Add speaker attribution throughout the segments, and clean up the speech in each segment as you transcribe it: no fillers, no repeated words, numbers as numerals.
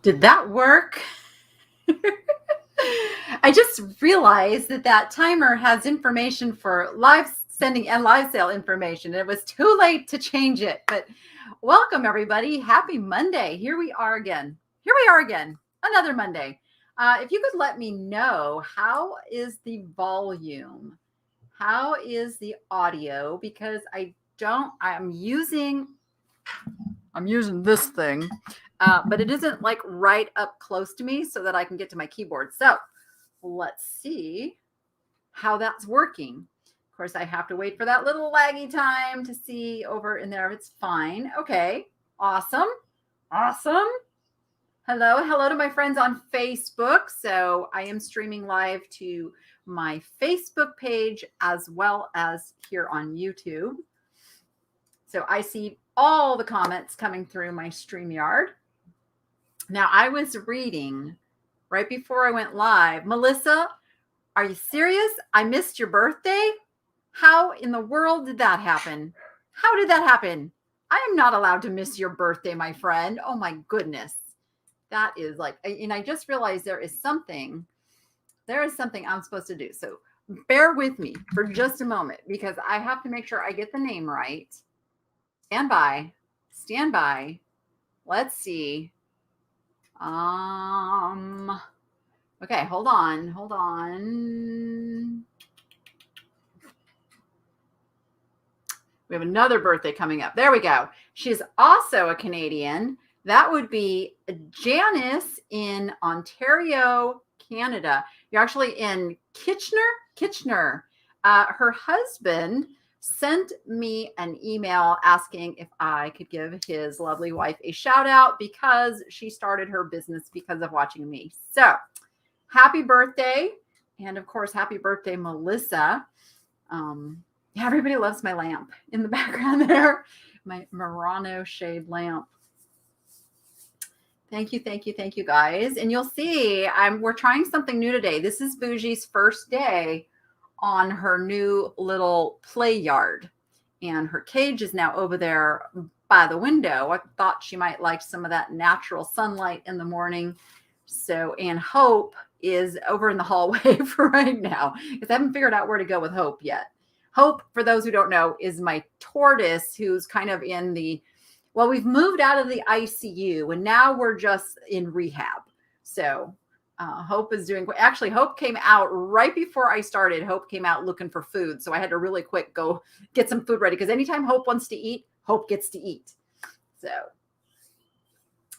Speaker 1: Did that work? I just realized that timer has information for live sending and live sale information. It was too late to change it, but welcome everybody. Happy Monday. Here we are again. Another Monday. If you could let me know, how is the volume? How is the audio? Because I'm using this thing. But it isn't like right up close to me so that I can get to my keyboard. So let's see how that's working. Of course, I have to wait for that little laggy time to see over in there if it's fine. Okay, awesome. Hello to my friends on Facebook. So I am streaming live to my Facebook page as well as here on YouTube. So I see all the comments coming through my StreamYard. Now, I was reading right before I went live. Melissa, are you serious? I missed your birthday? How in the world did that happen? How did that happen? I am not allowed to miss your birthday, my friend. Oh, my goodness. That is like, and I just realized there is something I'm supposed to do. So bear with me for just a moment because I have to make sure I get the name right. Stand by. Let's see. Okay, hold on. We have another birthday coming up. There we go. She's also a Canadian. That would be Janice in Ontario, Canada. You're actually in Kitchener. Her husband sent me an email asking if I could give his lovely wife a shout out because she started her business because of watching me. So happy birthday. And of course, happy birthday, Melissa. Everybody loves my lamp in the background there. My Murano shade lamp. Thank you guys. And you'll see we're trying something new today. This is Fujis' first day on her new little play yard, and her cage is now over there by the window. I thought she might like some of that natural sunlight in the morning. So, and Hope is over in the hallway for right now because I haven't figured out where to go with Hope yet. Hope, for those who don't know, is my tortoise who's kind of we've moved out of the ICU and now we're just in rehab. So Hope is doing, actually Hope came out right before I started. Hope came out looking for food. So I had to really quick go get some food ready because anytime Hope wants to eat, Hope gets to eat. So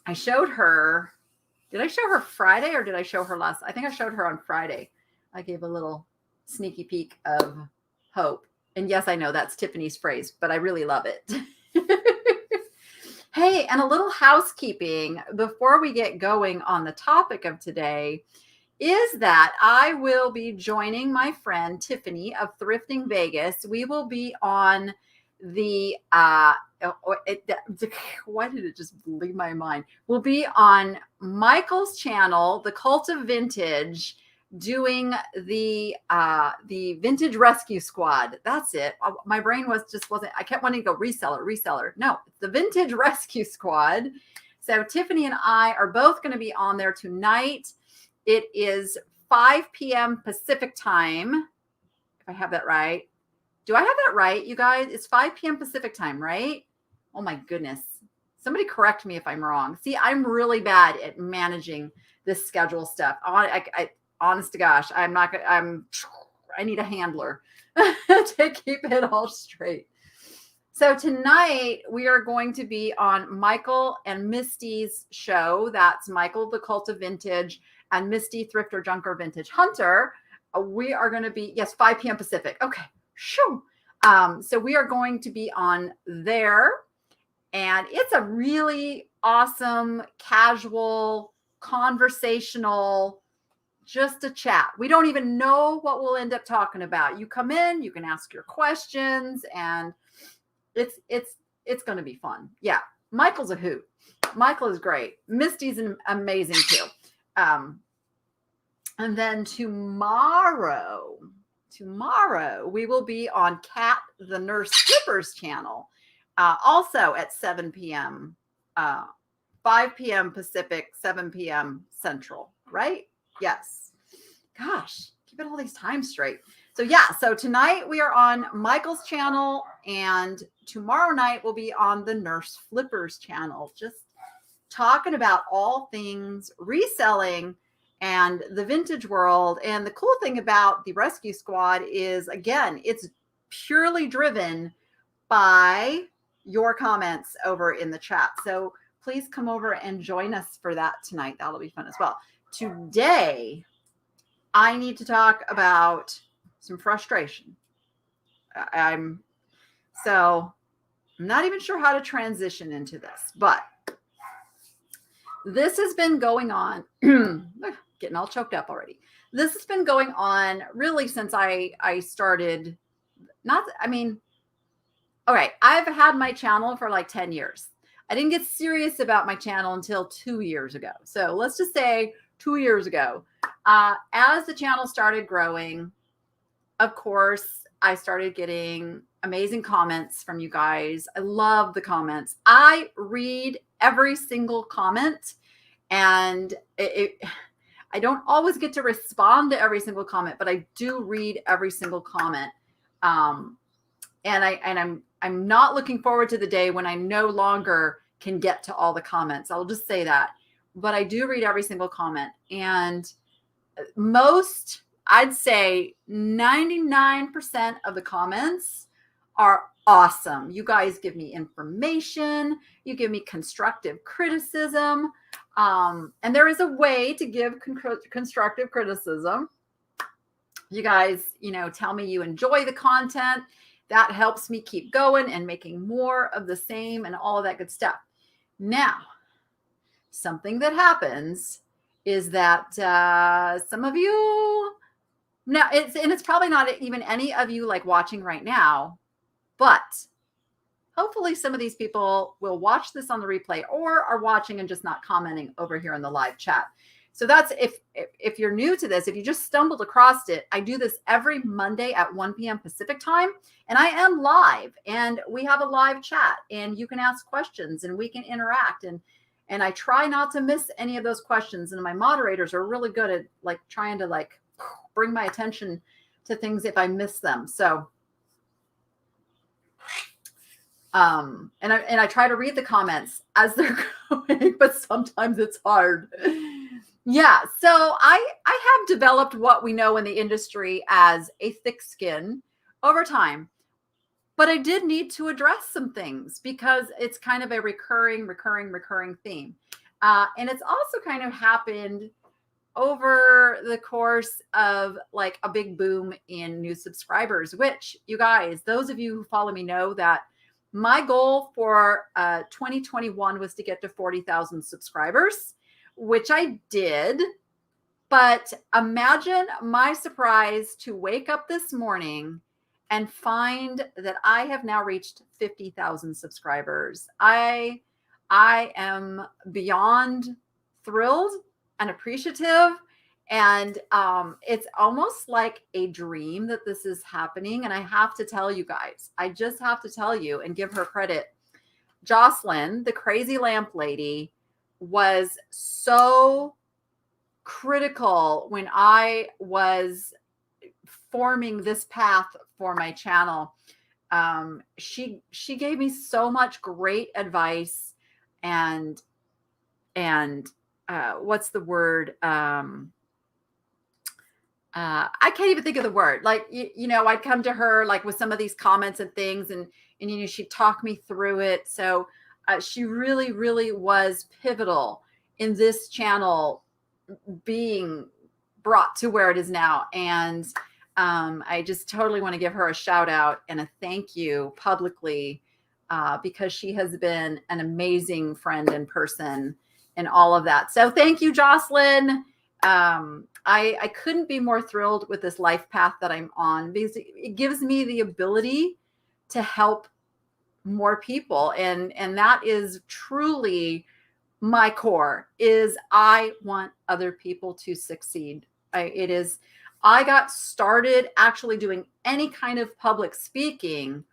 Speaker 1: I showed her, did I show her Friday or did I show her I think I showed her on Friday. I gave a little sneaky peek of Hope. And yes, I know that's Tiffany's phrase, but I really love it. Hey, and a little housekeeping before we get going on the topic of today is that I will be joining my friend Tiffany of Thrifting Vegas. We will be on the, why did it just leave my mind? We'll be on Michael's channel, The Cult of Vintage, doing the Vintage Rescue Squad. That's it. My brain wasn't, I kept wanting to go reseller. No, it's the Vintage Rescue Squad. So Tiffany and I are both going to be on there tonight. It is 5 p.m. Pacific time. If I have that right. Do I have that right, you guys? It's 5 p.m. Pacific time, right? Oh my goodness. Somebody correct me if I'm wrong. See, I'm really bad at managing this schedule stuff. Honest to gosh, I need a handler to keep it all straight. So tonight we are going to be on Michael and Misty's show. That's Michael, the Cult of Vintage, and Misty, Thrifter, Junker, Vintage Hunter. We are going to be, 5 p.m. Pacific. Okay, shoo. So we are going to be on there, and it's a really awesome, casual, conversational, just a chat. We don't even know what we'll end up talking about. You come in, you can ask your questions, and it's going to be fun. Yeah. Michael's a hoot. Michael is great. Misty's amazing too. And then tomorrow we will be on Kat the Nurse Skipper's channel, also at 7 p.m. 5 p.m. Pacific, 7 p.m. Central, right? Yes. Gosh, keep it all these times straight. So yeah, so tonight we are on Michael's channel, and tomorrow night we'll be on the Nurse Flippers channel, just talking about all things reselling and the vintage world. And the cool thing about the Rescue Squad is, again, it's purely driven by your comments over in the chat. So please come over and join us for that tonight. That'll be fun as well. Today, I need to talk about some frustration. I'm not even sure how to transition into this, but this has been going on, getting all choked up already. This has been going on really since I started, all right, I've had my channel for like 10 years. I didn't get serious about my channel until 2 years ago. So let's just say 2 years ago. As the channel started growing, of course, I started getting amazing comments from you guys. I love the comments. I read every single comment, and I don't always get to respond to every single comment, but I do read every single comment. And I'm not looking forward to the day when I no longer can get to all the comments. I'll just say that. But I do read every single comment. And most, I'd say 99% of the comments are awesome. You guys give me information. You give me constructive criticism. And there is a way to give constructive criticism. You guys, tell me you enjoy the content. That helps me keep going and making more of the same and all of that good stuff. Now, something that happens is that some of you, now it's probably not even any of you like watching right now, but hopefully some of these people will watch this on the replay or are watching and just not commenting over here in the live chat. So that's if you're new to this, if you just stumbled across it, I do this every Monday at 1 p.m. Pacific time, and I am live, and we have a live chat, and you can ask questions, and we can interact, and I try not to miss any of those questions, and my moderators are really good at like trying to like bring my attention to things if I miss them. So, and I try to read the comments as they're going, but sometimes it's hard. Yeah, so I have developed what we know in the industry as a thick skin over time, but I did need to address some things because it's kind of a recurring theme. And it's also kind of happened over the course of like a big boom in new subscribers, which you guys, those of you who follow me know that my goal for 2021 was to get to 40,000 subscribers, which I did. But imagine my surprise to wake up this morning and find that I have now reached 50,000 subscribers. I am beyond thrilled and appreciative. And it's almost like a dream that this is happening. And I have to tell you guys, I just have to tell you and give her credit. Jocelyn, the crazy lamp lady, was so critical when I was forming this path for my channel. She gave me so much great advice and what's the word? I can't even think of the word. Like, I'd come to her like with some of these comments and things, and she'd talk me through it. So she really, really was pivotal in this channel being brought to where it is now. And I just totally want to give her a shout out and a thank you publicly because she has been an amazing friend and person and all of that. So thank you, Jocelyn. I couldn't be more thrilled with this life path that I'm on because it gives me the ability to help more people. And that is truly my core, is I want other people to succeed. I got started actually doing any kind of public speaking.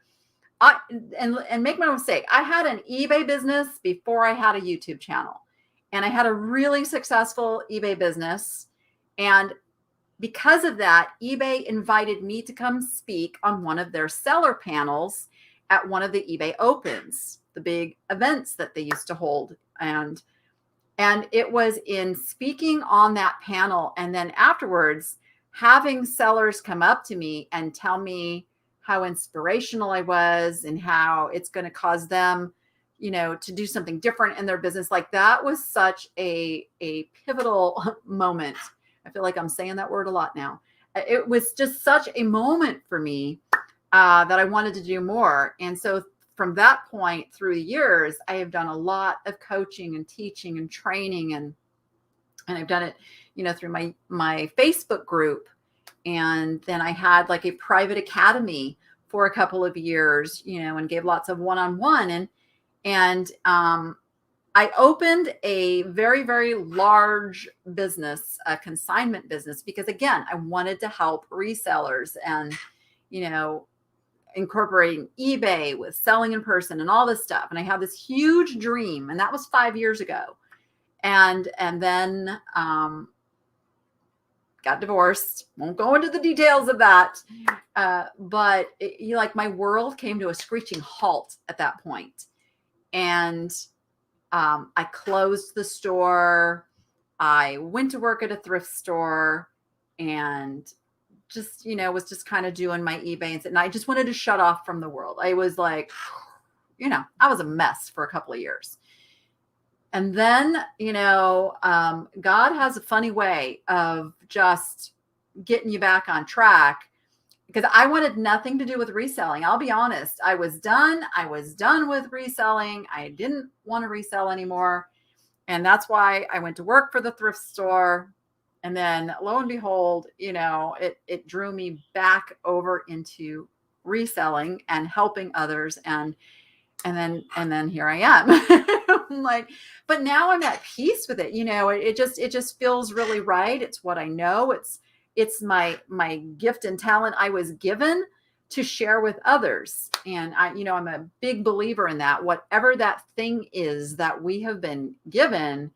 Speaker 1: And make no mistake, I had an eBay business before I had a YouTube channel. And I had a really successful eBay business. And because of that, eBay invited me to come speak on one of their seller panels at one of the eBay Opens, the big events that they used to hold. And it was in speaking on that panel, and then afterwards having sellers come up to me and tell me how inspirational I was and how it's going to cause them, to do something different in their business. Like, that was such a pivotal moment. I feel like I'm saying that word a lot now. It was just such a moment for me that I wanted to do more. And so from that point through the years, I have done a lot of coaching and teaching and training, and I've done it, through my Facebook group. And then I had like a private academy for a couple of years, and gave lots of one-on-one. And I opened a very, very large business, a consignment business, because again, I wanted to help resellers and, incorporating eBay with selling in person and all this stuff. And I had this huge dream, and that was 5 years ago. And then got divorced. Won't go into the details of that. But my world came to a screeching halt at that point. And I closed the store. I went to work at a thrift store, and just, was just kind of doing my eBay. And I just wanted to shut off from the world. I was like, I was a mess for a couple of years. And then, God has a funny way of just getting you back on track, because I wanted nothing to do with reselling. I'll be honest. I was done with reselling. I didn't want to resell anymore. And that's why I went to work for the thrift store. And then lo and behold, it drew me back over into reselling and helping others. And then here I am. I'm like, but now I'm at peace with it. It just feels really right. It's what I know. It's my gift and talent I was given to share with others. And I'm a big believer in that. Whatever that thing is that we have been given,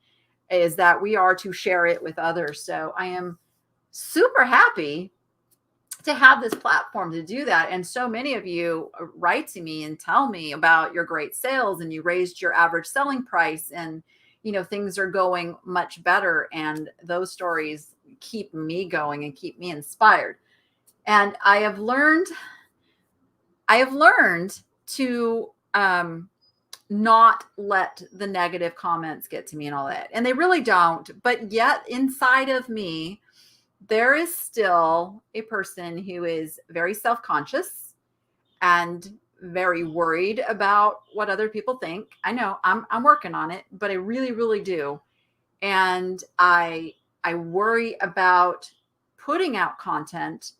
Speaker 1: is that we are to share it with others. So I am super happy to have this platform to do that. And so many of you write to me and tell me about your great sales, and you raised your average selling price, and things are going much better. And those stories keep me going and keep me inspired. And I have learned to not let the negative comments get to me and all that. And they really don't. But yet inside of me, there is still a person who is very self-conscious and very worried about what other people think. I know I'm working on it, but I really, really do. And I worry about putting out content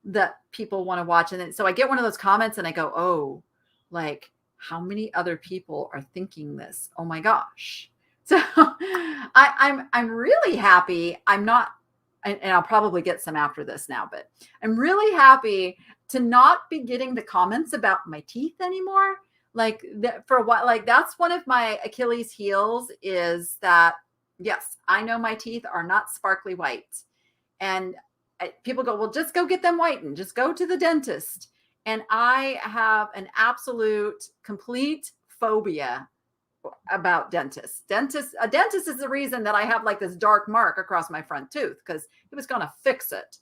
Speaker 1: that people want to watch. And then, so I get one of those comments and I go, oh, like, how many other people are thinking this? Oh my gosh. So I'm really happy. I'm not, and I'll probably get some after this now, but I'm really happy to not be getting the comments about my teeth anymore. Like, for a while, like, that's one of my Achilles heels, is that, yes, I know my teeth are not sparkly white. And people go, well, just go get them whitened. Just go to the dentist. And I have an absolute, complete phobia about dentists. A dentist is the reason that I have like this dark mark across my front tooth, because he was going to fix it.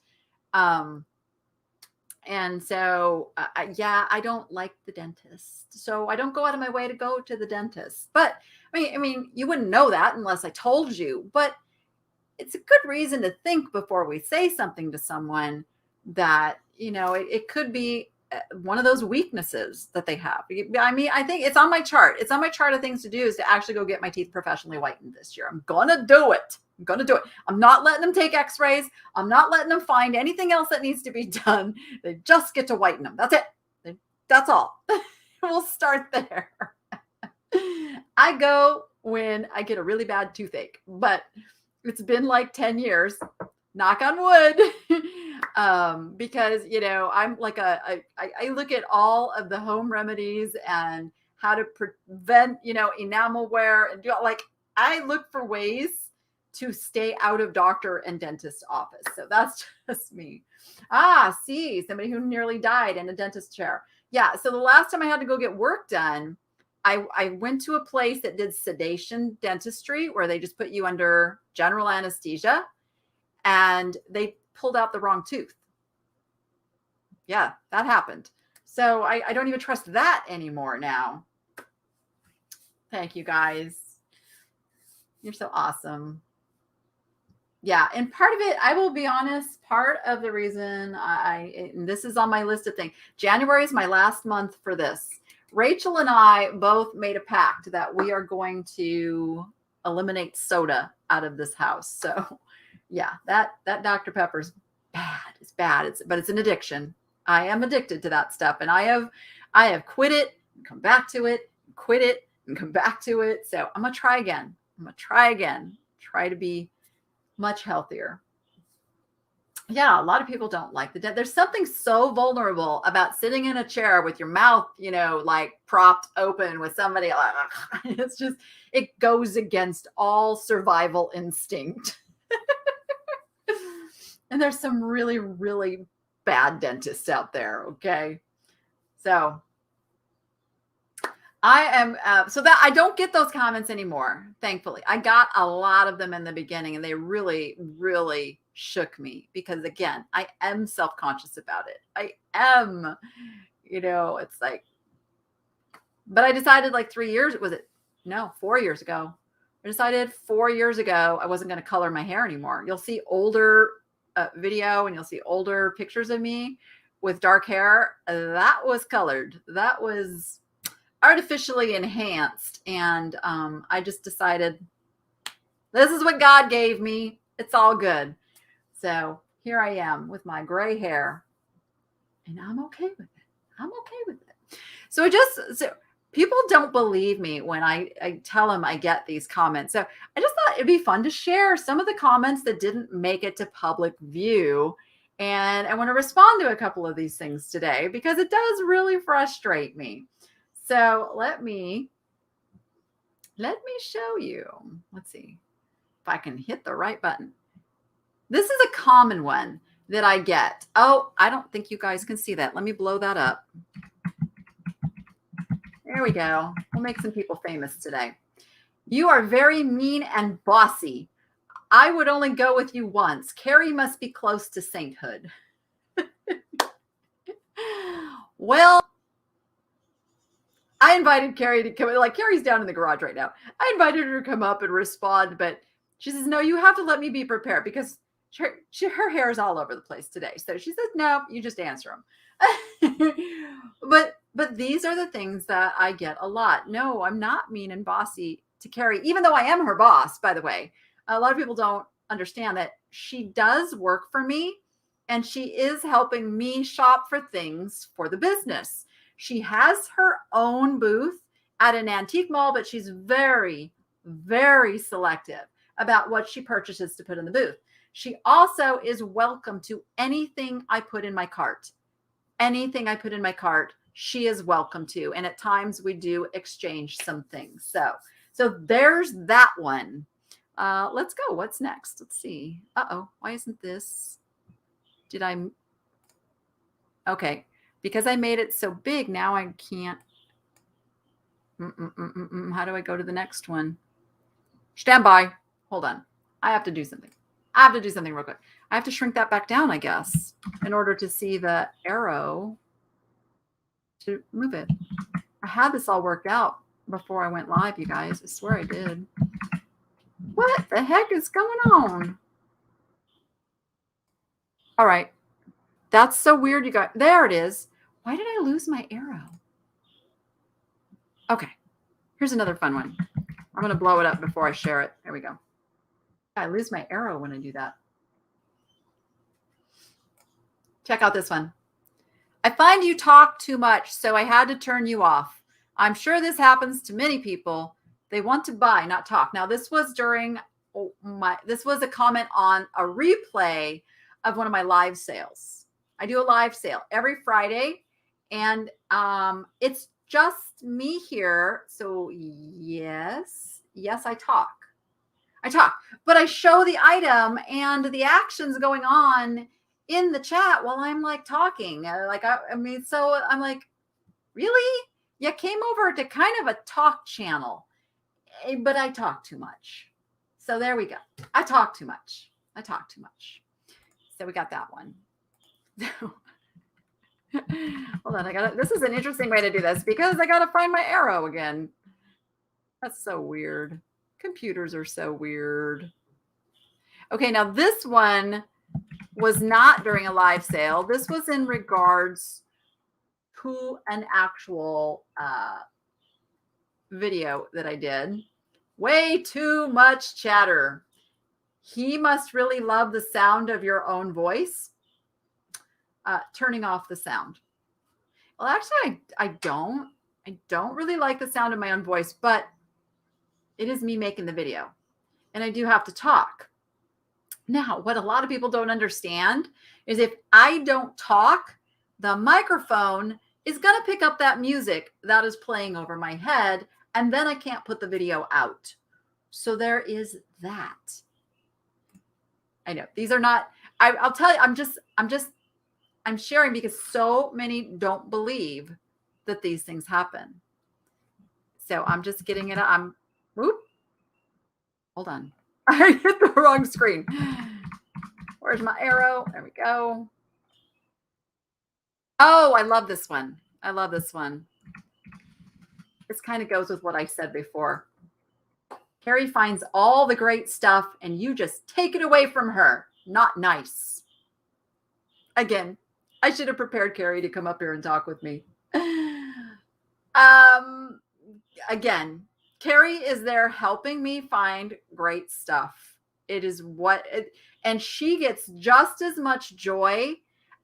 Speaker 1: And so, I don't like the dentist. So I don't go out of my way to go to the dentist. But I mean, you wouldn't know that unless I told you. But it's a good reason to think before we say something to someone that, it could be one of those weaknesses that they have. I mean, I think it's on my chart. It's on my chart of things to do, is to actually go get my teeth professionally whitened this year. I'm going to do it. I'm not letting them take x-rays. I'm not letting them find anything else that needs to be done. They just get to whiten them. That's it. That's all. We'll start there. I go when I get a really bad toothache, but it's been like 10 years, knock on wood. Because, I'm like I look at all of the home remedies and how to prevent, enamel wear, and do like, I look for ways to stay out of doctor and dentist office. So that's just me. See, somebody who nearly died in a dentist chair. Yeah. So the last time I had to go get work done, I went to a place that did sedation dentistry where they just put you under general anesthesia and they pulled out the wrong tooth. Yeah, that happened. So I don't even trust that anymore now. Thank you guys. You're so awesome. Yeah. And part of it, I will be honest, part of the reason and this is on my list of things, January is my last month for this. Rachel and I both made a pact that we are going to eliminate soda out of this house. So yeah, that Dr. Pepper's bad. It's bad. But it's an addiction. I am addicted to that stuff. And I have quit it and come back to it, quit it and come back to it. So I'm going to try again. Try to be much healthier. Yeah, a lot of people don't like the dent. There's something so vulnerable about sitting in a chair with your mouth, like propped open with somebody. It's just, it goes against all survival instinct. And there's some really, really bad dentists out there. Okay. So I am, so that I don't get those comments anymore. Thankfully, I got a lot of them in the beginning and they really, really shook me because again, I am self-conscious about it. I am, it's like, but I decided like 4 years ago. I decided 4 years ago, I wasn't going to color my hair anymore. You'll see older video and you'll see older pictures of me with dark hair. That was colored. That was artificially enhanced. And I just decided this is what God gave me. It's all good. So here I am with my gray hair and I'm okay with it. So people don't believe me when I tell them I get these comments. So I just thought it'd be fun to share some of the comments that didn't make it to public view. And I want to respond to a couple of these things today because it does really frustrate me. So let me show you. Let's see if I can hit the right button. This is a common one that I get. Oh, I don't think you guys can see that. Let me blow that up. There we go. We'll make some people famous today. You are very mean and bossy. I would only go with you once. Carrie must be close to sainthood. Well, I invited Carrie to come. Like Carrie's down in the garage right now. I invited her to come up and respond, but she says, no, you have to let me be prepared because her hair is all over the place today. So she says, no, you just answer them. But these are the things that I get a lot. No, I'm not mean and bossy to Carrie, even though I am her boss, by the way. A lot of people don't understand that she does work for me and she is helping me shop for things for the business. She has her own booth at an antique mall, but she's very, very selective about what she purchases to put in the booth. She also is welcome to anything I put in my cart. Anything I put in my cart, she is welcome to. And at times we do exchange some things. So there's that one. Let's go. What's next? Let's see. Uh-oh. Why isn't this? Okay. Because I made it so big, now I can't. How do I go to the next one? Stand by. Hold on. I have to do something. Real quick. I have to shrink that back down, I guess, in order to see the arrow to move it. I had this all worked out before I went live, you guys. I swear I did. What the heck is going on? All right. That's so weird, you guys. There it is. Why did I lose my arrow? Okay. Here's another fun one. I'm going to blow it up before I share it. There we go. I lose my arrow when I do that. Check out this one. I find you talk too much, so I had to turn you off. I'm sure this happens to many people. They want to buy, not talk. Now, this was this was a comment on a replay of one of my live sales. I do a live sale every Friday, and it's just me here. So yes, I talk. I talk, but I show the item and the actions going on in the chat while I'm like talking. I mean, so I'm like, really? You came over to kind of a talk channel, but I talk too much. So there we go. I talk too much. So we got that one. Hold on. This is an interesting way to do this because I got to find my arrow again. That's so weird. Computers are so weird. Okay, now this one was not during a live sale. This was in regards to an actual video that I did. Way too much chatter. He must really love the sound of your own voice. Turning off the sound. Well, actually, I don't. I don't really like the sound of my own voice, but it is me making the video. And I do have to talk. Now, what a lot of people don't understand is if I don't talk, the microphone is going to pick up that music that is playing over my head, and then I can't put the video out. So there is that. I know these are not, I'll tell you, I'm sharing because so many don't believe that these things happen. So I'm just getting it. Hold on. I hit the wrong screen. Where's my arrow? There we go. Oh, I love this one. This kind of goes with what I said before. Carrie finds all the great stuff and you just take it away from her. Not nice. Again, I should have prepared Carrie to come up here and talk with me. Again, Carrie is there helping me find great stuff. And she gets just as much joy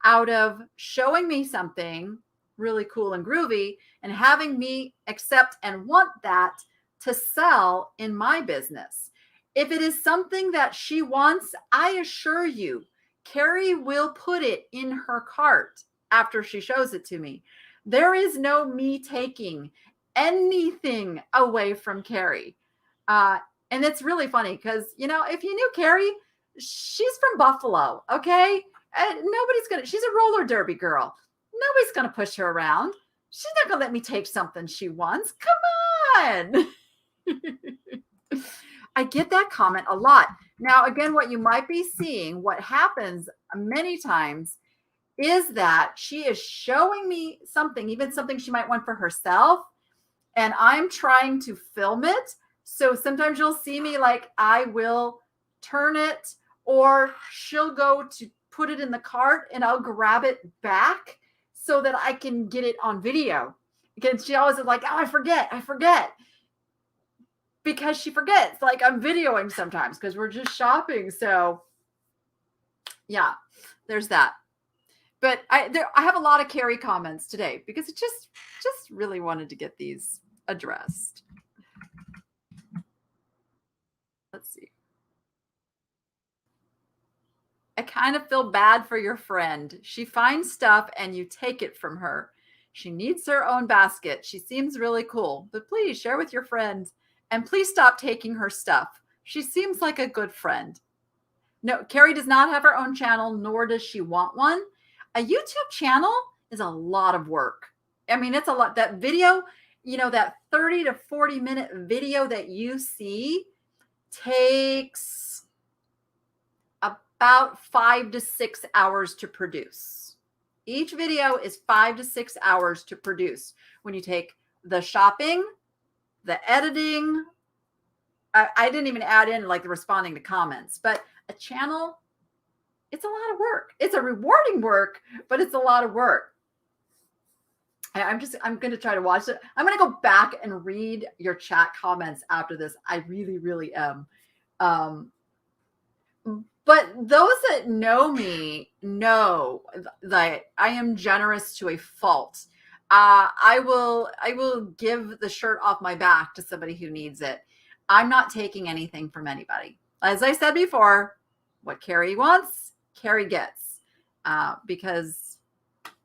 Speaker 1: out of showing me something really cool and groovy and having me accept and want that to sell in my business. If it is something that she wants, I assure you, Carrie will put it in her cart after she shows it to me. There is no me taking anything away from Carrie. And it's really funny because, if you knew Carrie, she's from Buffalo, okay? She's a roller derby girl. Nobody's going to push her around. She's not going to let me take something she wants. Come on. I get that comment a lot. Now, again, what you might be seeing, what happens many times is that she is showing me something, even something she might want for herself, and I'm trying to film it. So sometimes you'll see me I will turn it, or she'll go to put it in the cart and I'll grab it back so that I can get it on video. Because she always is like, oh, I forget. Because she forgets, I'm videoing sometimes because we're just shopping. So yeah, there's that. But I have a lot of Carrie comments today because it just really wanted to get these addressed. Let's see. I kind of feel bad for your friend. She finds stuff and you take it from her. She needs her own basket. She seems really cool, but please share with your friends and please stop taking her stuff. She seems like a good friend. No, Carrie does not have her own channel, nor does she want one. A YouTube channel is a lot of work. I mean, it's a lot. That video, that 30 to 40 minute video that you see takes about 5 to 6 hours to produce. Each video is 5 to 6 hours to produce. When you take the shopping, the editing, I didn't even add in the responding to comments, but a channel, it's a lot of work. It's a rewarding work, but it's a lot of work. I'm going to try to watch it. I'm going to go back and read your chat comments after this. I really, really am. But those that know me know that I am generous to a fault. I will give the shirt off my back to somebody who needs it. I'm not taking anything from anybody. As I said before, what Carrie wants, Carrie gets, because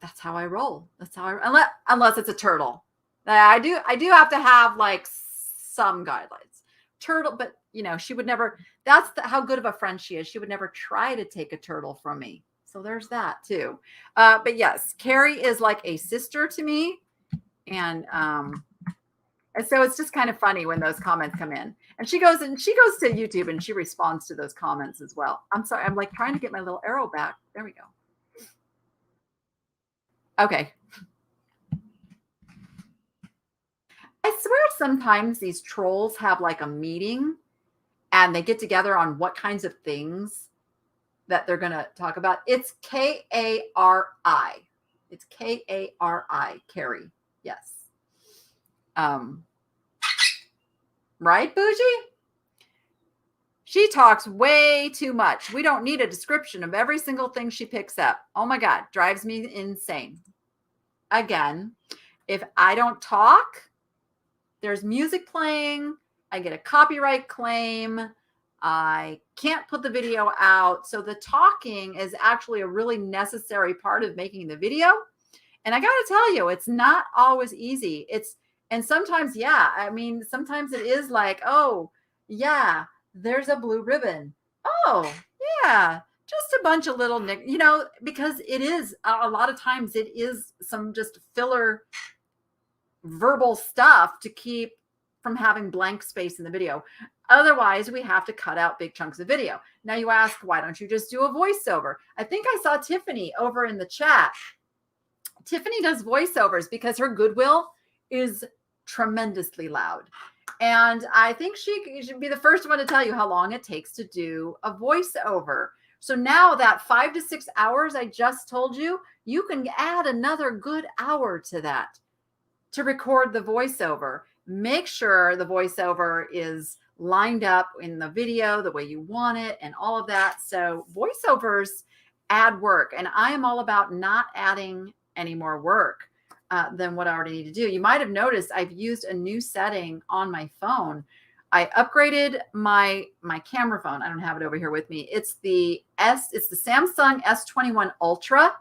Speaker 1: that's how I roll. That's how unless it's a turtle. I do have to have some guidelines. Turtle, but she would never, that's how good of a friend she is. She would never try to take a turtle from me. So there's that too. But yes, Carrie is like a sister to me. And so it's just kind of funny when those comments come in. And she goes to YouTube and she responds to those comments as well. I'm sorry. I'm like trying to get my little arrow back. There we go. Okay. I swear sometimes these trolls have like a meeting and they get together on what kinds of things that they're going to talk about. It's Kari. It's Kari, Carrie. Yes. Right, Bougie? She talks way too much. We don't need a description of every single thing she picks up. Oh my God, drives me insane. Again, if I don't talk, there's music playing, I get a copyright claim, I can't put the video out. So the talking is actually a really necessary part of making the video. And I got to tell you, it's not always easy. And sometimes, yeah, I mean, sometimes it is like, oh, yeah, there's a blue ribbon. Oh, yeah, just a bunch of little, because it is a lot of times it is some just filler verbal stuff to keep from having blank space in the video. Otherwise, we have to cut out big chunks of video. Now you ask, why don't you just do a voiceover? I think I saw Tiffany over in the chat. Tiffany does voiceovers because her Goodwill is tremendously loud. And I think she should be the first one to tell you how long it takes to do a voiceover. So now that 5 to 6 hours I just told you, you can add another good hour to that to record the voiceover. Make sure the voiceover is lined up in the video the way you want it and all of that. So voiceovers add work. And I am all about not adding any more work than what I already need to do. You might have noticed I've used a new setting on my phone. I upgraded my camera phone. I don't have it over here with me. It's the Samsung S21 Ultra.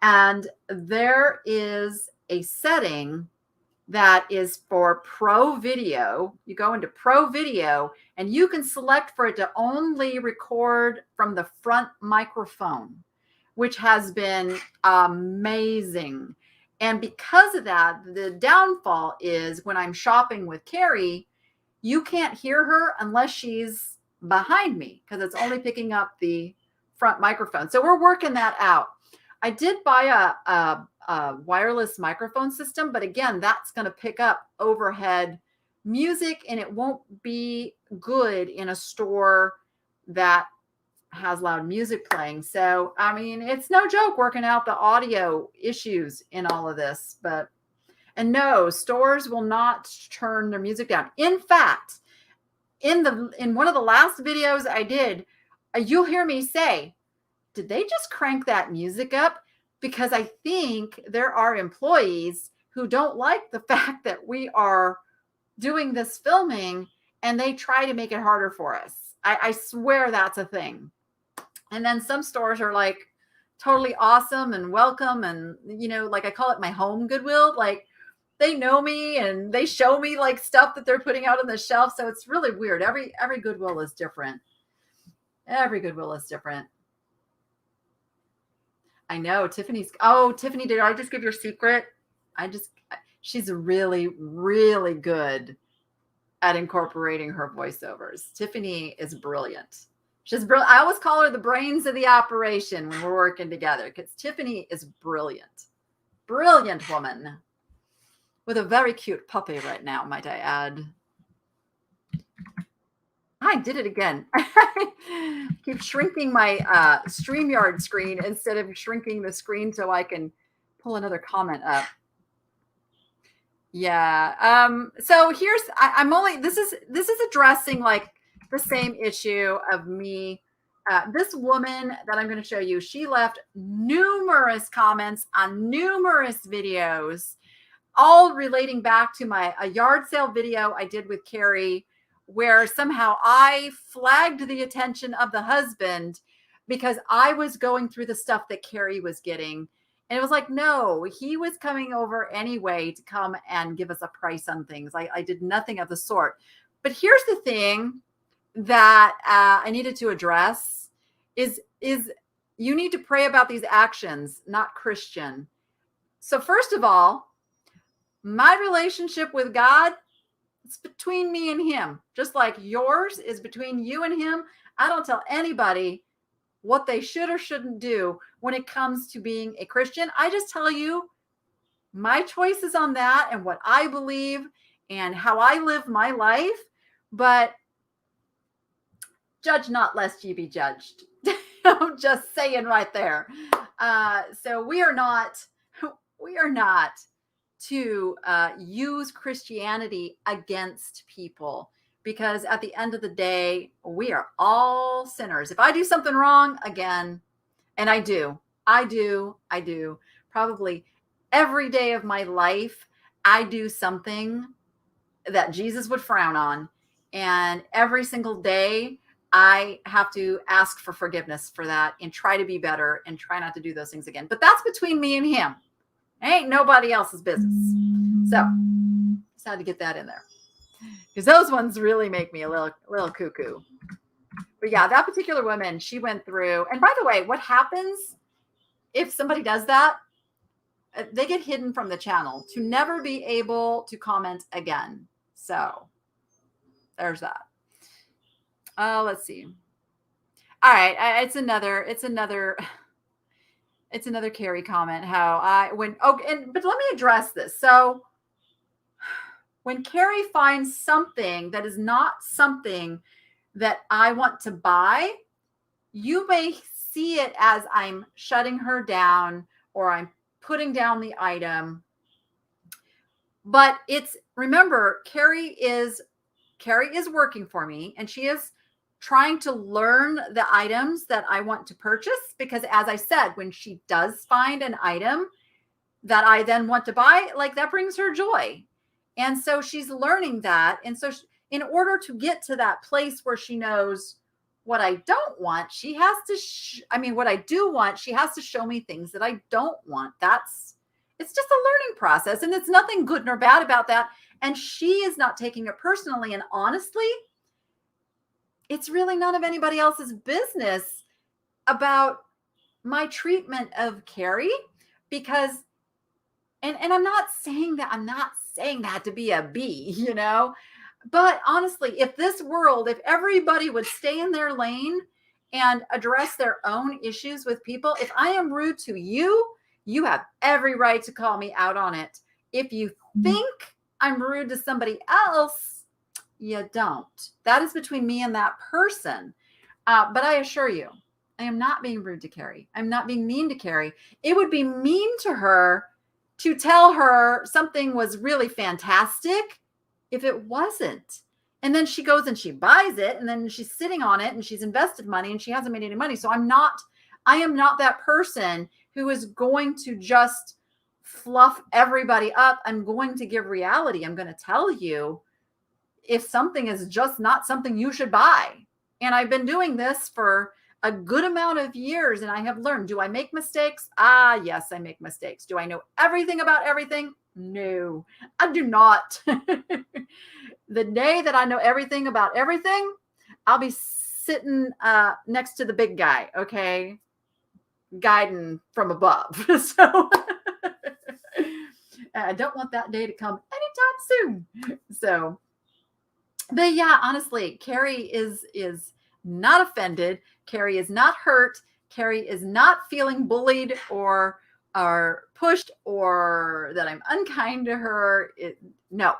Speaker 1: And there is a setting that is for Pro Video. You go into Pro Video and you can select for it to only record from the front microphone, which has been amazing. And because of that, the downfall is when I'm shopping with Carrie, you can't hear her unless she's behind me because it's only picking up the front microphone. So we're working that out. I did buy a wireless microphone system, but again, that's going to pick up overhead music and it won't be good in a store that has loud music playing. So, I mean, it's no joke working out the audio issues in all of this, and no, stores will not turn their music down. In fact, in one of the last videos I did, you'll hear me say, did they just crank that music up? Because I think there are employees who don't like the fact that we are doing this filming and they try to make it harder for us. I swear that's a thing. And then some stores are like totally awesome and welcome. And, like I call it my home Goodwill. Like they know me and they show me like stuff that they're putting out on the shelf. So it's really weird. Every Goodwill is different. Every Goodwill is different. I know Tiffany, did I just give your secret? She's really, really good at incorporating her voiceovers. Tiffany is brilliant. She's brilliant. I always call her the brains of the operation when we're working together because Tiffany is brilliant. Brilliant woman with a very cute puppy right now, might I add. I did it again. Keep shrinking my StreamYard screen instead of shrinking the screen so I can pull another comment up. Yeah. So here's, this is addressing like the same issue of me. This woman that I'm going to show you, she left numerous comments on numerous videos, all relating back to a yard sale video I did with Carrie, where somehow I flagged the attention of the husband because I was going through the stuff that Carrie was getting. And it was like, no, he was coming over anyway to come and give us a price on things. I did nothing of the sort. But here's the thing. that I needed to address is you need to pray about these actions, not Christian. So first of all, my relationship with God, it's between me and him, just like yours is between you and him. I don't tell anybody what they should or shouldn't do when it comes to being a Christian. I just tell you my choices on that and what I believe and how I live my life. But judge not lest ye be judged. I'm just saying right there. So we are not to use Christianity against people, because at the end of the day, we are all sinners. If I do something wrong, again, and I do probably every day of my life, I do something that Jesus would frown on. And every single day, I have to ask for forgiveness for that and try to be better and try not to do those things again. But that's between me and him. Ain't nobody else's business. So just had to get that in there, because those ones really make me a little cuckoo. But yeah, that particular woman, she went through. And by the way, what happens if somebody does that? They get hidden from the channel to never be able to comment again. So there's that. Let's see. All right, it's another Carrie comment. But let me address this. So when Carrie finds something that is not something that I want to buy, you may see it as I'm shutting her down or I'm putting down the item. But remember, Carrie is working for me, and she is trying to learn the items that I want to purchase, because as I said, when she does find an item that I then want to buy, like, that brings her joy. And so she's learning that. And so in order to get to that place where she knows what I don't want, she has to, what I do want, she has to show me things that I don't want. It's just a learning process, and it's nothing good nor bad about that. And she is not taking it personally. And honestly, it's really none of anybody else's business about my treatment of Carrie, because, and I'm not saying that to be a bee, but honestly, if everybody would stay in their lane and address their own issues with people, if I am rude to you, you have every right to call me out on it. If you think I'm rude to somebody else, you don't. That is between me and that person. But I assure you, I am not being rude to Carrie. I'm not being mean to Carrie. It would be mean to her to tell her something was really fantastic if it wasn't. And then she goes and she buys it, and then she's sitting on it and she's invested money and she hasn't made any money. So I am not that person who is going to just fluff everybody up. I'm going to give reality. I'm going to tell you if something is just not something you should buy. And I've been doing this for a good amount of years, and I have learned. Do I make mistakes? Yes, I make mistakes. Do I know everything about everything? No, I do not. The day that I know everything about everything, I'll be sitting next to the big guy, okay? Guiding from above. So I don't want that day to come anytime soon. So, but yeah, honestly, Carrie is not offended. Carrie is not hurt. Carrie is not feeling bullied or pushed or that I'm unkind to her. No,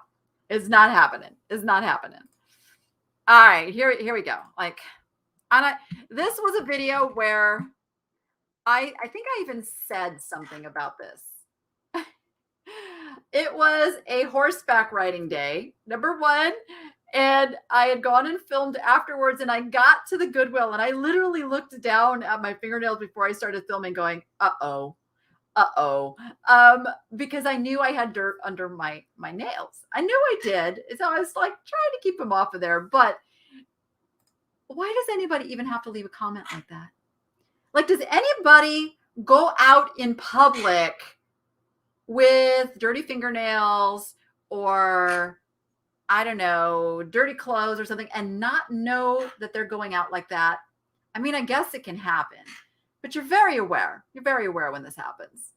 Speaker 1: it's not happening. It's not happening. All right, here we go. This was a video where I think I even said something about this. It was a horseback riding day, number one. And I had gone and filmed afterwards, and I got to the Goodwill, and I literally looked down at my fingernails before I started filming going, uh-oh. Because I knew I had dirt under my nails. I knew I did. So I was like trying to keep them off of there. But why does anybody even have to leave a comment like that? Like, does anybody go out in public with dirty fingernails or I don't know, dirty clothes or something and not know that they're going out like that. I mean, I guess it can happen, but you're very aware. You're very aware when this happens.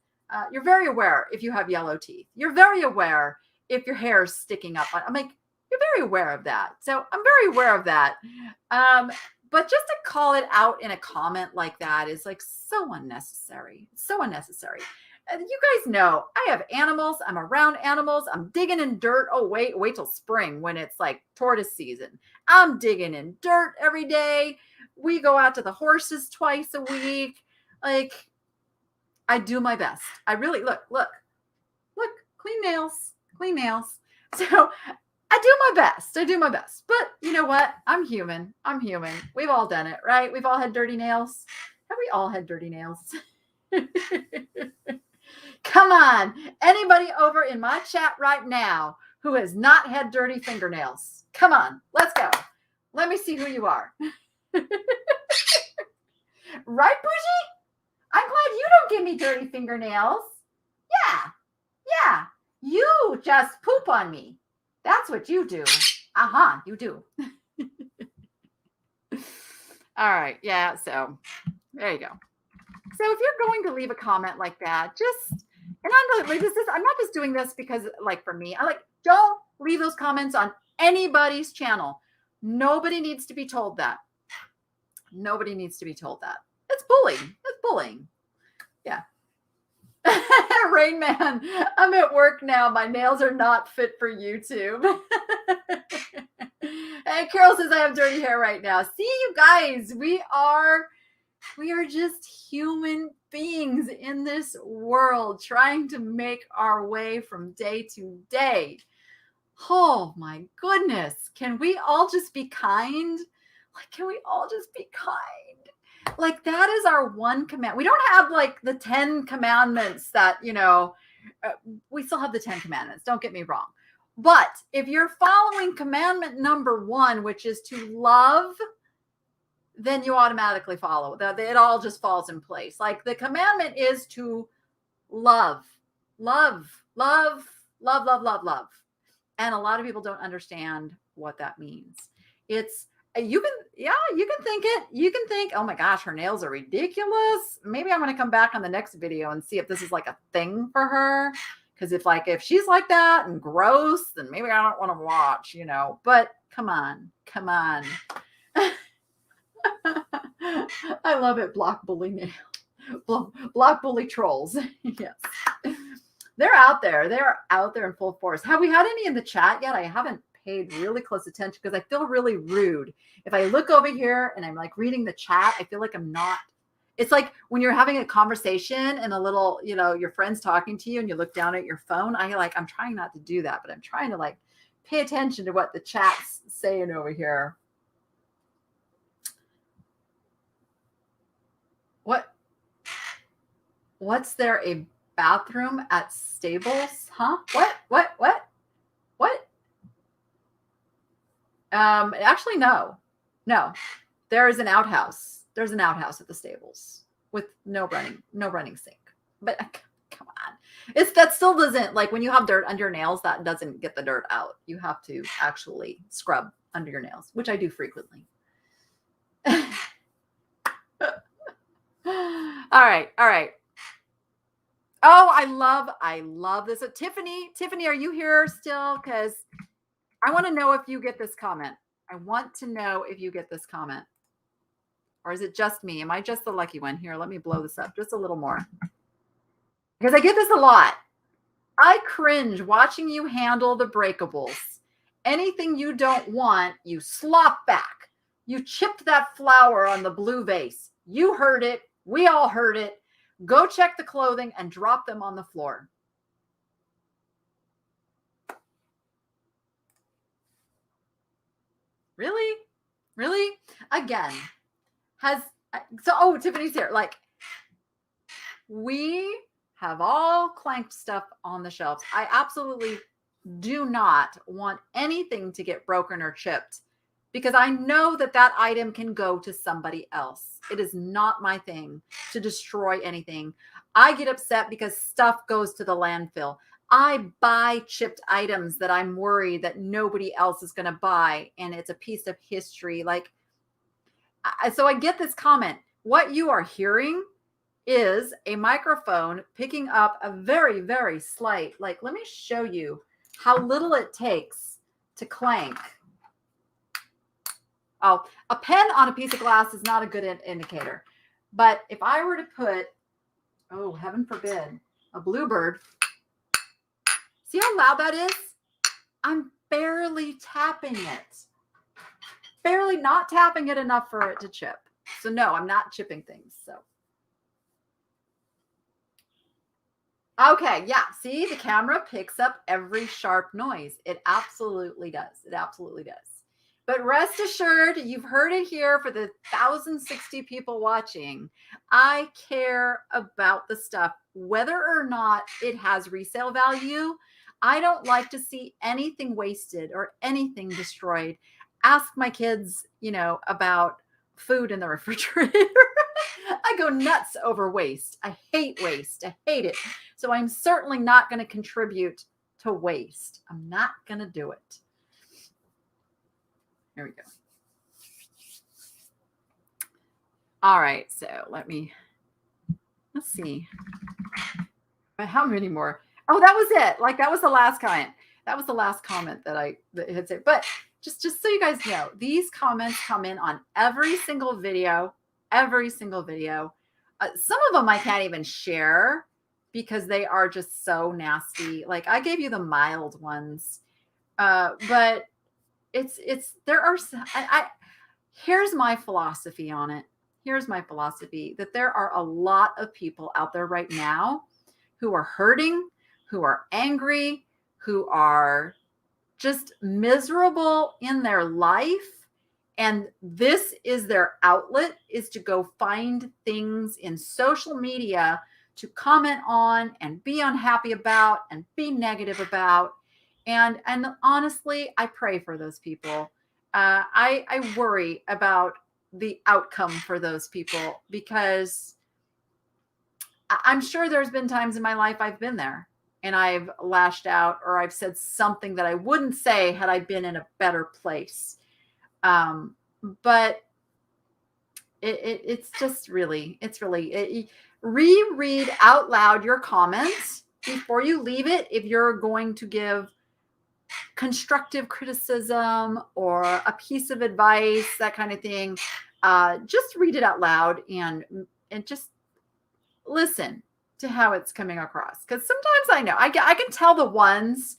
Speaker 1: You're very aware if you have yellow teeth. You're very aware if your hair is sticking up. I'm like, you're very aware of that. So I'm very aware of that. But just to call it out in a comment like that is like so unnecessary. So unnecessary. You guys know I have animals. I'm around animals. I'm digging in dirt. Oh, wait till spring when it's like tortoise season. I'm digging in dirt every day. We go out to the horses twice a week. Like, I do my best. I really look, clean nails. So I do my best. But you know what? I'm human. We've all done it, right? We've all had dirty nails. Have we all had dirty nails? Come on. Anybody over in my chat right now who has not had dirty fingernails? Come on. Let's go. Let me see who you are. Right, Bougie? I'm glad you don't give me dirty fingernails. Yeah. You just poop on me. That's what you do. You do. All right. Yeah. So there you go. So if you're going to leave a comment like that, I'm not just doing this because like for me, don't leave those comments on anybody's channel. Nobody needs to be told that. It's bullying. Yeah. Rain Man, I'm at work now. My nails are not fit for YouTube. And Carol says I have dirty hair right now. See, you guys, we are just human beings in this world trying to make our way from day to day. Oh my goodness. Can we all just be kind? Like that is our one command. We don't have like the 10 commandments that, we still have the 10 commandments. Don't get me wrong. But if you're following commandment number 1, which is to love, then you automatically follow. It all just falls in place. Like the commandment is to love. And a lot of people don't understand what that means. You can think it. You can think, oh my gosh, her nails are ridiculous. Maybe I'm going to come back on the next video and see if this is like a thing for her. Because if she's like that and gross, then maybe I don't want to watch, But come on. I love it. Block bully nail. Block bully trolls. Yes. They're out there. They're out there in full force. Have we had any in the chat yet? I haven't paid really close attention because I feel really rude. If I look over here and I'm like reading the chat, I feel like I'm not. It's like when you're having a conversation and a little, your friend's talking to you and you look down at your phone. I'm trying not to do that, but I'm trying to like pay attention to what the chat's saying over here. What's there a bathroom at stables? Huh? What? Actually, no. There is an outhouse. There's an outhouse at the stables with no running sink. But come on. That still doesn't, like when you have dirt under your nails, that doesn't get the dirt out. You have to actually scrub under your nails, which I do frequently. All right. Oh, I love this. Tiffany, are you here still? Because I want to know if you get this comment. Or is it just me? Am I just the lucky one? Here, let me blow this up just a little more. Because I get this a lot. I cringe watching you handle the breakables. Anything you don't want, you slop back. You chipped that flower on the blue vase. You heard it. We all heard it. Go check the clothing and drop them on the floor. Really? Again, Tiffany's here. Like, we have all clanked stuff on the shelves. I absolutely do not want anything to get broken or chipped because I know that item can go to somebody else. It is not my thing to destroy anything. I get upset because stuff goes to the landfill. I buy chipped items that I'm worried that nobody else is going to buy, and it's a piece of history. Like, so I get this comment. What you are hearing is a microphone picking up a very, very slight, like, let me show you how little it takes to clank. Oh, a pen on a piece of glass is not a good indicator. But if I were to put, oh, heaven forbid, a bluebird, see how loud that is? I'm barely tapping it. Barely not tapping it enough for it to chip. So no, I'm not chipping things. So. Okay, yeah. See, the camera picks up every sharp noise. It absolutely does. It absolutely does. But rest assured, you've heard it here for the 1,060 people watching. I care about the stuff, whether or not it has resale value. I don't like to see anything wasted or anything destroyed. Ask my kids, about food in the refrigerator. I go nuts over waste. I hate waste. I hate it. So I'm certainly not going to contribute to waste. I'm not going to do it. Here we go. All right. So let's see. How many more? Oh, that was it. Like, that was the last comment. That was the last comment that had said. But just so you guys know, these comments come in on every single video. Some of them I can't even share because they are just so nasty. Like, I gave you the mild ones, but here's my philosophy on it. Here's my philosophy that there are a lot of people out there right now who are hurting, who are angry, who are just miserable in their life. And this is their outlet, is to go find things in social media to comment on and be unhappy about and be negative about. And honestly, I pray for those people. I worry about the outcome for those people because I'm sure there's been times in my life I've been there and I've lashed out or I've said something that I wouldn't say had I been in a better place. But it's just really, reread out loud your comments before you leave it. If you're going to give constructive criticism or a piece of advice, that kind of thing, just read it out loud and just listen to how it's coming across. Because sometimes I know I can tell the ones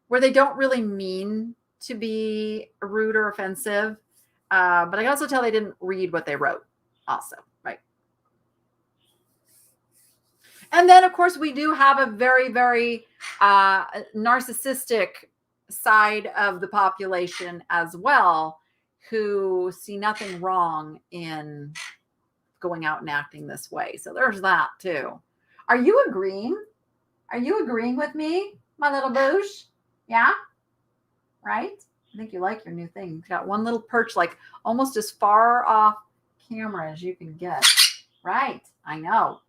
Speaker 1: where they don't really mean to be rude or offensive. But I can also tell they didn't read what they wrote also, right? And then, of course, we do have a very, very narcissistic side of the population as well, who see nothing wrong in going out and acting this way. So there's that too. Are you agreeing? Are you agreeing with me, my little boosh? Yeah? Right? I think you like your new thing. It's got one little perch, like almost as far off camera as you can get. Right. I know.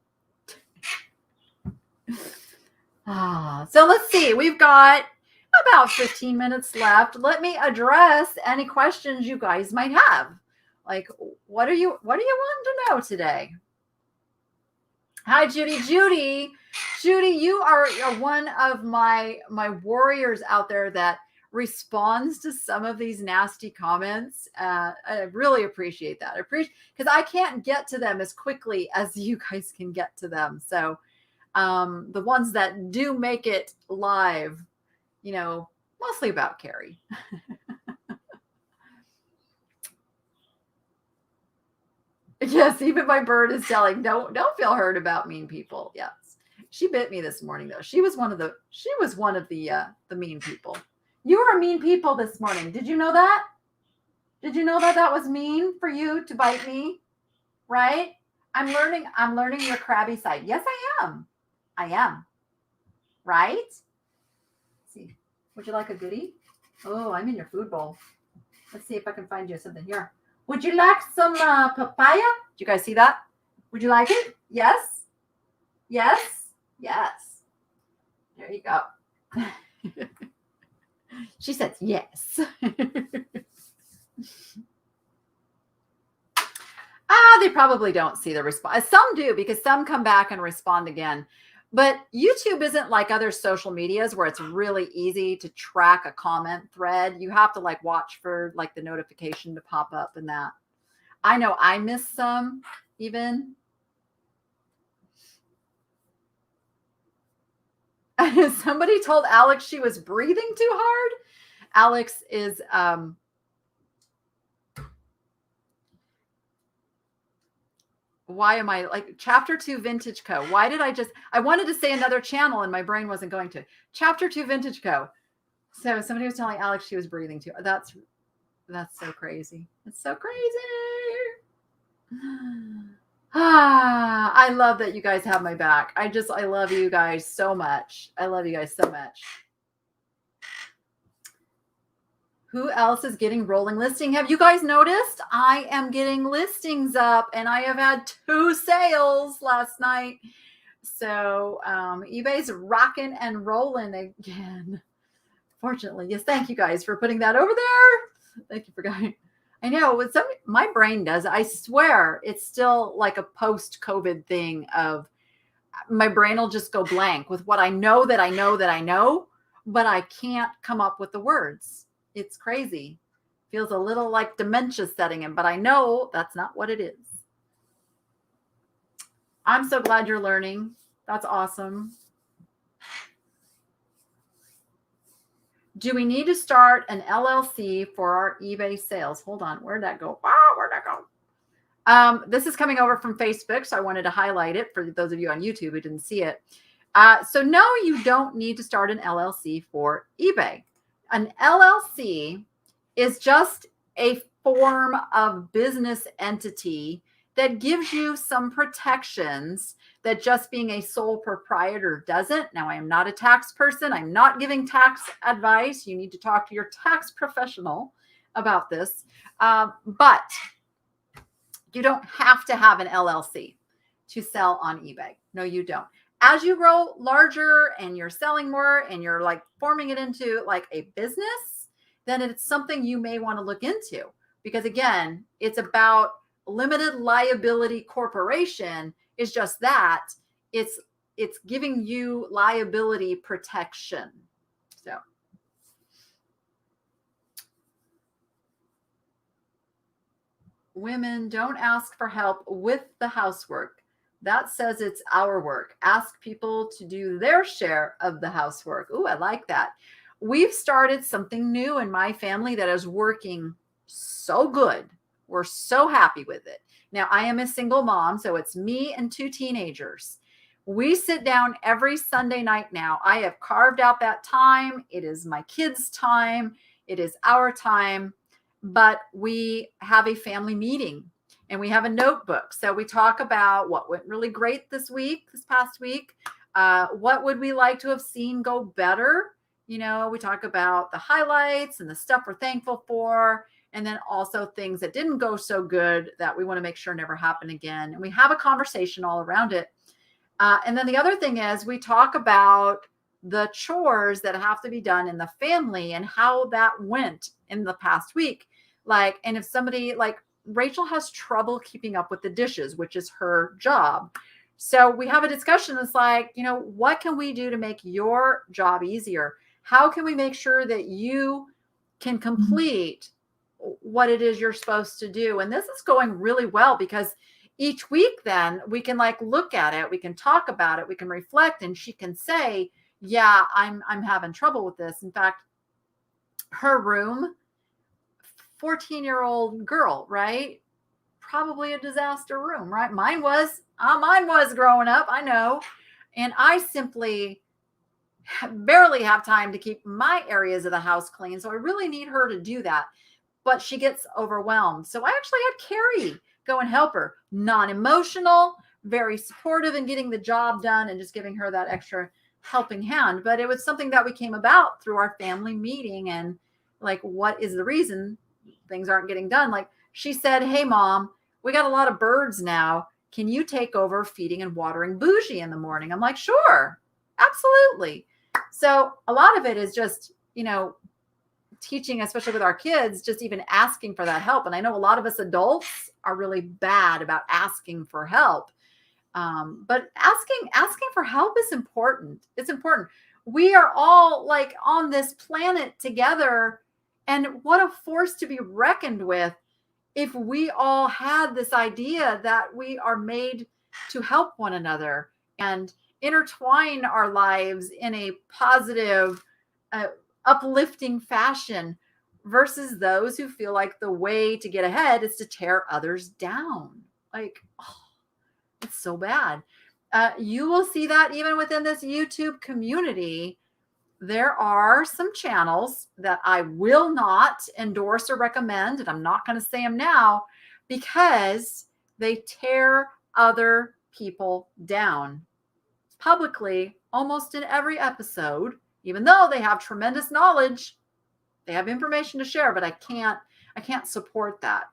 Speaker 1: So let's see. We've got about 15 minutes left. Let me address any questions you guys might have. Like, what do you want to know today? Hi, Judy. Judy, you are one of my warriors out there that responds to some of these nasty comments. I really appreciate that. Because I can't get to them as quickly as you guys can get to them. So the ones that do make it live, mostly about Carrie. Yes, even my bird is telling, don't feel hurt about mean people. Yes. She bit me this morning though. She was one of the mean people. You were mean people this morning. Did you know that? Did you know that was mean for you to bite me? Right? I'm learning your crabby side. Yes, I am. Right? Let's see. Would you like a goodie? Oh, I'm in your food bowl. Let's see if I can find you something here. Would you like some papaya? Did you guys see that? Would you like it? Yes? Yes? Yes. There you go. She says yes. They probably don't see the response. Some do, because some come back and respond again. But YouTube isn't like other social medias where it's really easy to track a comment thread. You have to like watch for like the notification to pop up and that. I know I missed some even. Somebody told Alex she was breathing too hard. Alex is why am I like Chapter 2 Vintage Co? Why did I wanted to say another channel and my brain wasn't going to. Chapter 2 Vintage Co. So somebody was telling Alex she was breathing too. That's so crazy. It's so crazy. I love that you guys have my back. I love you guys so much. I love you guys so much. Who else is getting rolling listing? Have you guys noticed? I am getting listings up and I have had 2 sales last night. So eBay's rocking and rolling again. Fortunately, yes. Thank you guys for putting that over there. Thank you for going. I know with my brain does. I swear it's still like a post-COVID thing of my brain will just go blank with what I know that I know that I know, but I can't come up with the words. It's crazy. Feels a little like dementia setting in, but I know that's not what it is. I'm so glad you're learning. That's awesome. Do we need to start an LLC for our eBay sales? Hold on. Where'd that go? Oh, where'd that go? This is coming over from Facebook, so I wanted to highlight it for those of you on YouTube who didn't see it. So no, you don't need to start an LLC for eBay. An LLC is just a form of business entity that gives you some protections that just being a sole proprietor doesn't. Now, I am not a tax person. I'm not giving tax advice. You need to talk to your tax professional about this. But you don't have to have an LLC to sell on eBay. No, you don't. As you grow larger and you're selling more and you're like forming it into like a business, then it's something you may want to look into, because again, it's about limited liability corporation is just that. It's giving you liability protection. So women, don't ask for help with the housework. That says it's our work. Ask people to do their share of the housework. Ooh, I like that. We've started something new in my family that is working so good. We're so happy with it. Now, I am a single mom, so it's me and 2 teenagers. We sit down every Sunday night now. I have carved out that time. It is my kids' time. It is our time. But we have a family meeting. And we have a notebook. So we talk about what went really great this past week. What would we like to have seen go better? You know, we talk about the highlights and the stuff we're thankful for. And then also things that didn't go so good that we want to make sure never happen again. And we have a conversation all around it. And then the other thing is we talk about the chores that have to be done in the family and how that went in the past week. Like, and if somebody like, Rachel has trouble keeping up with the dishes, which is her job. So we have a discussion that's like, you know, what can we do to make your job easier? How can we make sure that you can complete what it is you're supposed to do? And this is going really well because each week then we can like look at it, we can talk about it, we can reflect, and she can say, yeah, I'm having trouble with this. In fact, her room, 14-year-old girl, right? Probably a disaster room, right? Mine was growing up, I know. And I simply barely have time to keep my areas of the house clean. So I really need her to do that. But she gets overwhelmed. So I actually had Carrie go and help her. Non-emotional, very supportive in getting the job done and just giving her that extra helping hand. But it was something that we came about through our family meeting and like, what is the reason things aren't getting done? Like she said, hey mom, we got a lot of birds now. Can you take over feeding and watering Bougie in the morning? I'm like, sure, absolutely. So a lot of it is just, teaching, especially with our kids, just even asking for that help. And I know a lot of us adults are really bad about asking for help. But asking for help is important. It's important. We are all like on this planet together, and what a force to be reckoned with if we all had this idea that we are made to help one another and intertwine our lives in a positive, uh, uplifting fashion versus those who feel like the way to get ahead is to tear others down. Like, oh, it's so bad. You will see that even within this YouTube community. There are some channels that I will not endorse or recommend, and I'm not going to say them now because they tear other people down publicly almost in every episode, even though they have tremendous knowledge. They have information to share, but I can't support that.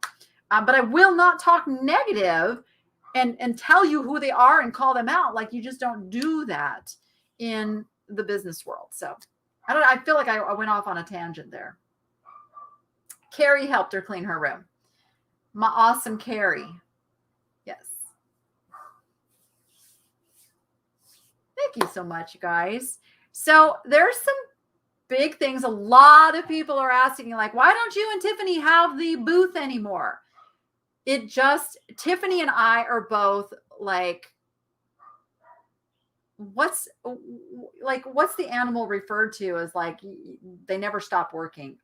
Speaker 1: But I will not talk negative and tell you who they are and call them out. Like, you just don't do that in the business world. So I feel like I went off on a tangent there. Carrie helped her clean her room. My awesome Carrie. Yes. Thank you so much, you guys. So there's some big things. A lot of people are asking, like, why don't you and Tiffany have the booth anymore? Tiffany and I are both like, what's the animal referred to as like, they never stop working.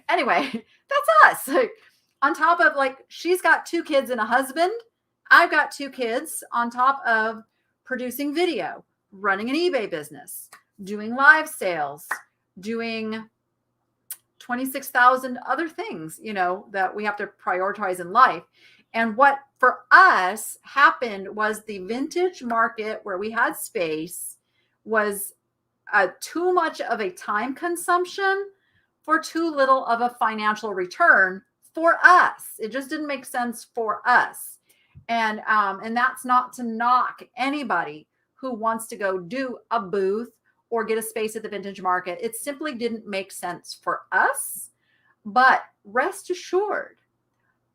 Speaker 1: Anyway, that's us. Like, on top of, like, she's got 2 kids and a husband. I've got 2 kids on top of producing video, running an eBay business, doing live sales, doing 26,000 other things, that we have to prioritize in life. And what for us happened was the vintage market where we had space was too much of a time consumption for too little of a financial return for us. It just didn't make sense for us. And that's not to knock anybody who wants to go do a booth or get a space at the vintage market. It simply didn't make sense for us. But rest assured,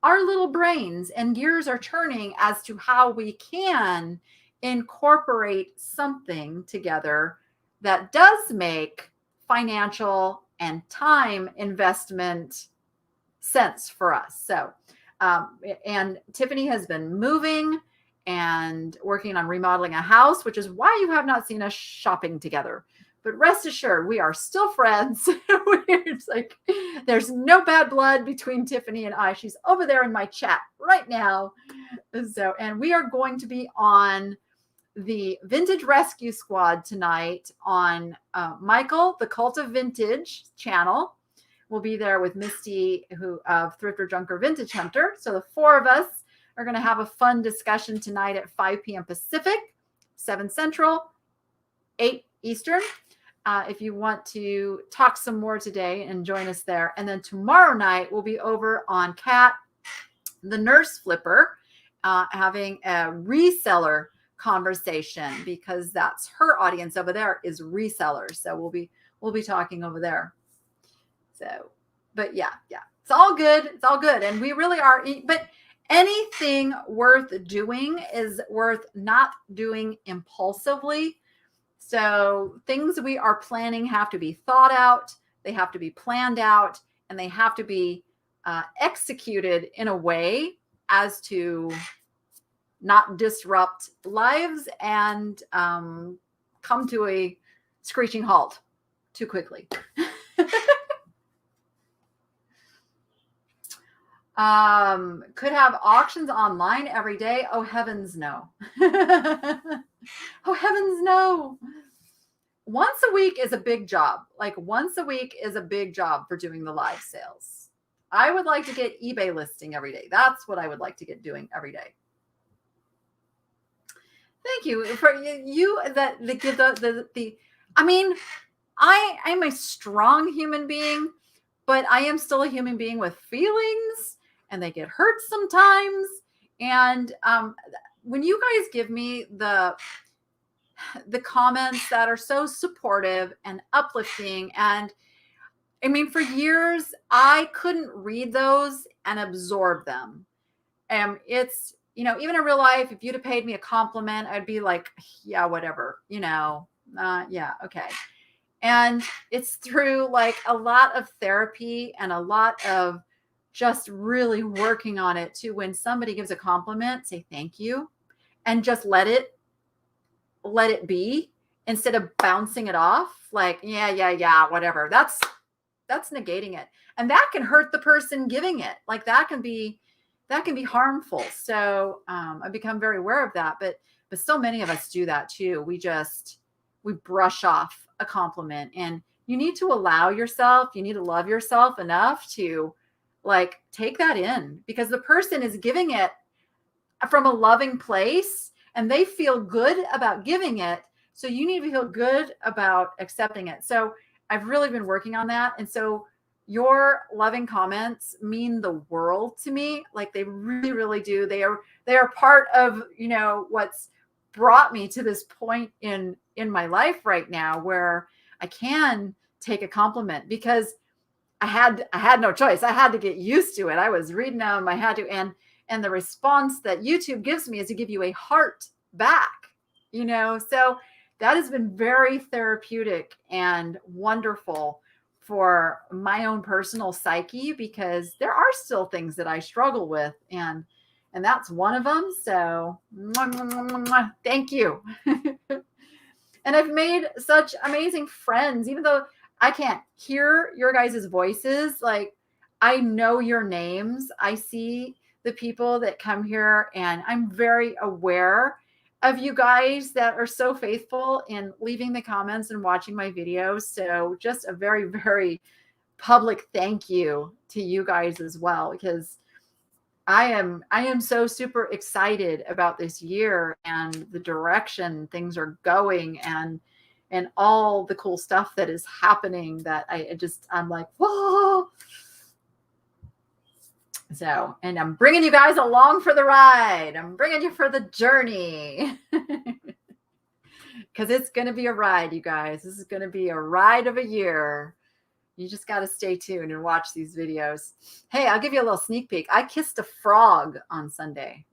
Speaker 1: our little brains and gears are turning as to how we can incorporate something together that does make financial and time investment sense for us. So, and Tiffany has been moving and working on remodeling a house, which is why you have not seen us shopping together. But rest assured, we are still friends. It's like, there's no bad blood between Tiffany and I. She's over there in my chat right now. So, and we are going to be on the Vintage Rescue Squad tonight on Michael, the Cult of Vintage channel. We'll be there with Misty, who of Thrifter, Junker, Vintage Hunter. So the 4 of us are going to have a fun discussion tonight at 5 p.m. Pacific, 7 Central, 8 Eastern. If you want to talk some more today and join us there. And then tomorrow night, we'll be over on Kat, the Nurse Flipper, having a reseller conversation, because that's her audience over there is resellers. So we'll be talking over there. So, but yeah, it's all good. It's all good. And we really are, but anything worth doing is worth not doing impulsively. So things we are planning have to be thought out, they have to be planned out, and they have to be executed in a way as to not disrupt lives and come to a screeching halt too quickly. Could have auctions online every day. Oh, heavens, no. Oh, heavens, no. Once a week is a big job. Like, once a week is a big job for doing the live sales. I would like to get eBay listing every day. That's what I would like to get doing every day. Thank you for you that give the I mean, I'm a strong human being, but I am still a human being with feelings, and they get hurt sometimes. And when you guys give me the the comments that are so supportive and uplifting. And I mean, for years, I couldn't read those and absorb them. And it's, even in real life, if you'd have paid me a compliment, I'd be like, yeah, whatever, yeah, okay. And it's through like a lot of therapy and a lot of just really working on it too. When somebody gives a compliment, say thank you and just let it be instead of bouncing it off. Like, yeah, whatever. That's negating it. And that can hurt the person giving it. Like that can be harmful. So I've become very aware of that. But so many of us do that too. We brush off a compliment, and you need to allow yourself, you need to love yourself enough to like take that in, because the person is giving it from a loving place and they feel good about giving it. So you need to feel good about accepting it. So I've really been working on that. And so your loving comments mean the world to me. Like they really, really do. They are part of, what's brought me to this point in my life right now where I can take a compliment, because I had no choice. I had to get used to it. I was reading them. I had to, and the response that YouTube gives me is to give you a heart back, so that has been very therapeutic and wonderful for my own personal psyche, because there are still things that I struggle with, and that's one of them. So thank you. And I've made such amazing friends, even though I can't hear your guys' voices. Like I know your names. I see the people that come here, and I'm very aware of you guys that are so faithful in leaving the comments and watching my videos. So just a very, very public thank you to you guys as well, because I am so super excited about this year and the direction things are going, and all the cool stuff that is happening that I'm like, whoa. So, and I'm bringing you guys along for the ride. I'm bringing you for the journey, because it's going to be a ride, you guys. This is going to be a ride of a year. You just got to stay tuned and watch these videos. Hey, I'll give you a little sneak peek. I kissed a frog on Sunday.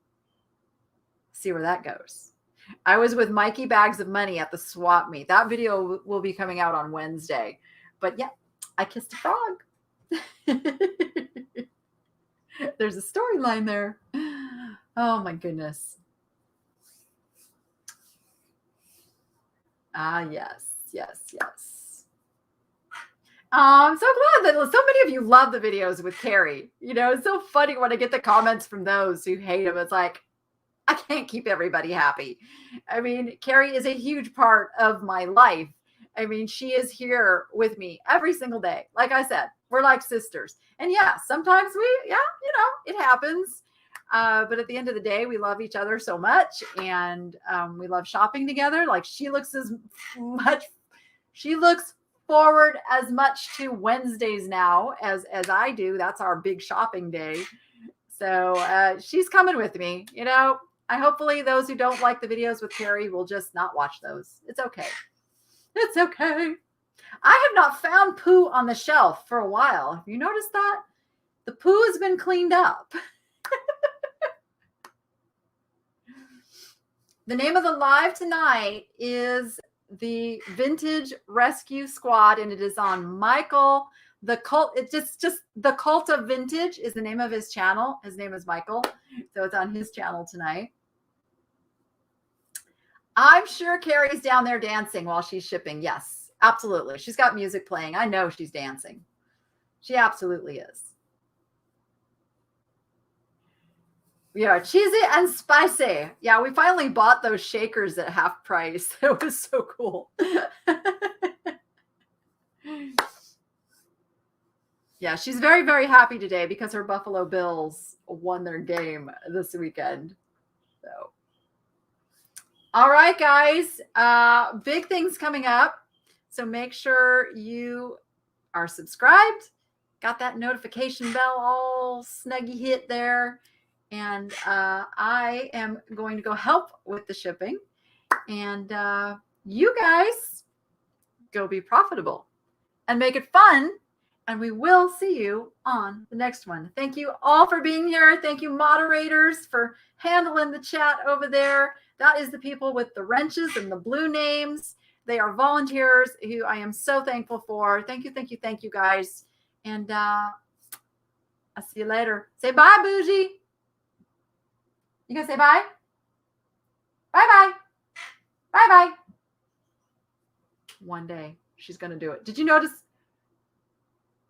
Speaker 1: See where that goes. I was with Mikey Bags of Money at the swap meet. That video will be coming out on Wednesday. But yeah, I kissed a frog. There's a storyline there. Oh my goodness. Yes. I'm so glad that so many of you love the videos with Carrie. It's so funny when I get the comments from those who hate them. It's like, I can't keep everybody happy. I mean, Carrie is a huge part of my life. I mean, she is here with me every single day. Like I said, we're like sisters. And yeah, sometimes it happens. But at the end of the day, we love each other so much, and we love shopping together. Like she looks forward as much to Wednesdays now as I do. That's our big shopping day. So she's coming with me. Hopefully those who don't like the videos with Carrie will just not watch those. It's okay. It's okay. I have not found poo on the shelf for a while. Have you noticed that? The poo has been cleaned up. The name of the live tonight is the Vintage Rescue Squad, and it is on Michael the Cult. It's just the Cult of Vintage is the name of his channel. His name is Michael, so it's on his channel tonight. I'm sure Carrie's down there dancing while she's shipping. Yes, absolutely. She's got music playing. I know she's dancing. She absolutely is. Yeah, cheesy and spicy. Yeah, we finally bought those shakers at half price. It was so cool. Yeah, she's very, very happy today because her Buffalo Bills won their game this weekend. So, all right, guys, big things coming up. So make sure you are subscribed, got that notification bell all snuggy hit there. And I am going to go help with the shipping. And you guys go be profitable and make it fun. And we will see you on the next one. Thank you all for being here. Thank you, moderators, for handling the chat over there. That is the people with the wrenches and the blue names. They are volunteers who I am so thankful for. Thank you, thank you, thank you, guys. And I'll see you later. Say bye, Bougie. You gonna say bye? Bye-bye. Bye-bye. One day she's gonna do it. Did you notice?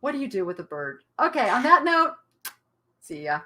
Speaker 1: What do you do with a bird? Okay, on that note, see ya.